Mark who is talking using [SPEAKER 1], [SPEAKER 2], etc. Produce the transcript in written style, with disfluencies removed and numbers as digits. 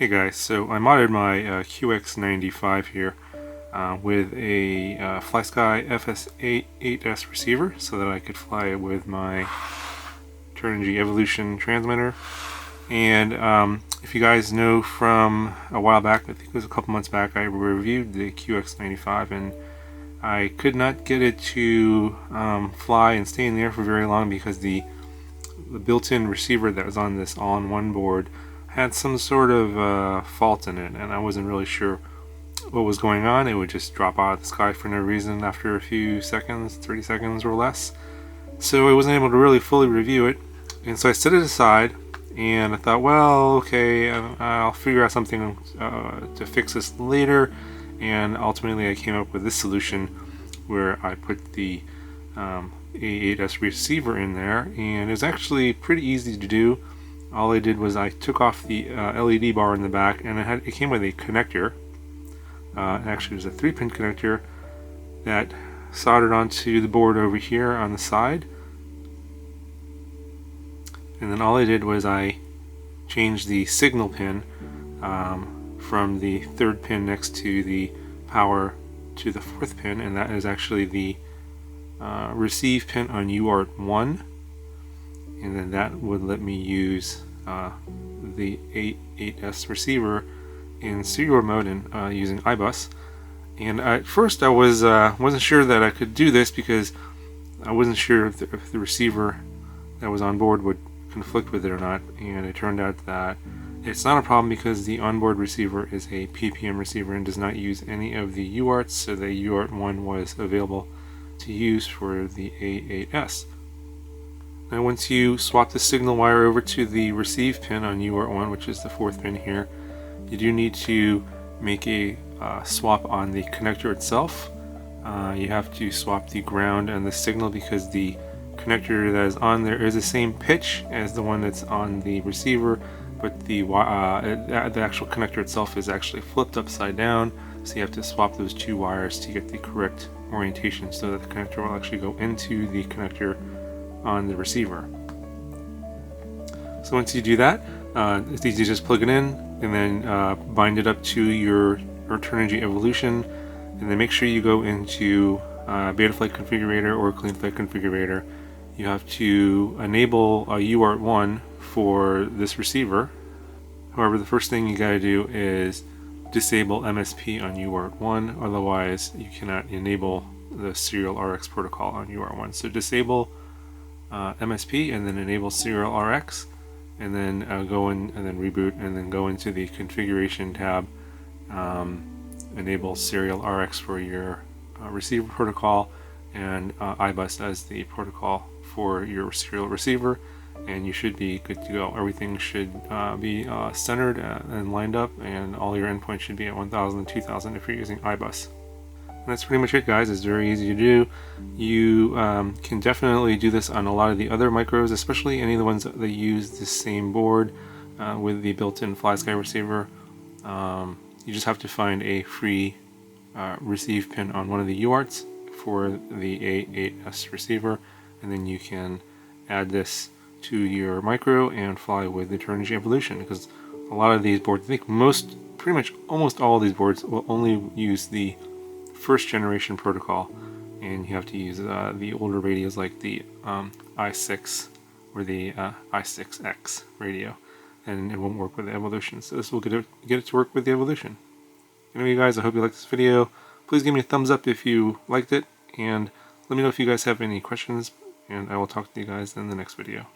[SPEAKER 1] Hey guys, so I modded my QX95 here with a FlySky FS8S receiver so that I could fly with my Turnigy Evolution transmitter. And if you guys know from a while back, I think it was a couple months back, I reviewed the QX95 and I could not get it to fly and stay in the air for very long because the built-in receiver that was on this all-in-one board had some sort of fault in it, and I wasn't really sure what was going on. It would just drop out of the sky for no reason after a few seconds, 30 seconds or less. So I wasn't able to really fully review it, and so I set it aside and I thought, well, okay, I'll figure out something to fix this later. And ultimately I came up with this solution where I put the A8S receiver in there, and it was actually pretty easy to do. All I did was I took off the LED bar in the back, and it came with a connector. Actually, it was a 3-pin connector that soldered onto the board over here on the side. And then all I did was I changed the signal pin from the 3rd pin next to the power to the 4th pin, and that is actually the receive pin on UART1. And then that would let me use the A8S receiver in serial mode and using iBus. And at first I wasn't sure that I could do this because I wasn't sure if the receiver that was on board would conflict with it or not. And it turned out that it's not a problem because the onboard receiver is a PPM receiver and does not use any of the UARTs, so the UART1 was available to use for the A8S. Now once you swap the signal wire over to the receive pin on UART1, which is the 4th pin here, you do need to make a swap on the connector itself. You have to swap the ground and the signal because the connector that is on there is the same pitch as the one that's on the receiver, but the actual connector itself is actually flipped upside down, so you have to swap those two wires to get the correct orientation so that the connector will actually go into the connector on the receiver. So once you do that, it's easy to just plug it in and then bind it up to your Turnigy Evolution, and then make sure you go into Betaflight Configurator or CleanFlight Configurator. You have to enable a UART1 for this receiver. However, the first thing you gotta do is disable MSP on UART1, otherwise you cannot enable the serial RX protocol on UART1. So disable MSP and then enable serial RX, and then go in and then reboot and then go into the configuration tab, enable serial RX for your receiver protocol, and iBus as the protocol for your serial receiver, and you should be good to go. Everything should be centered and lined up, and all your endpoints should be at 1000 and 2000 if you're using iBus. And that's pretty much it, guys. It's very easy to do. You can definitely do this on a lot of the other micros, especially any of the ones that use the same board with the built-in FlySky receiver. You just have to find a free receive pin on one of the UARTs for the A8S receiver, and then you can add this to your micro and fly with the Turnigy Evolution, because a lot of these boards, I think pretty much almost all of these boards will only use the 1st generation protocol, and you have to use the older radios like the i6 or the i6X radio, and it won't work with the Evolution. So this will get it to work with the Evolution. Anyway, guys, I hope you liked this video. Please give me a thumbs up if you liked it, and let me know if you guys have any questions, and I will talk to you guys in the next video.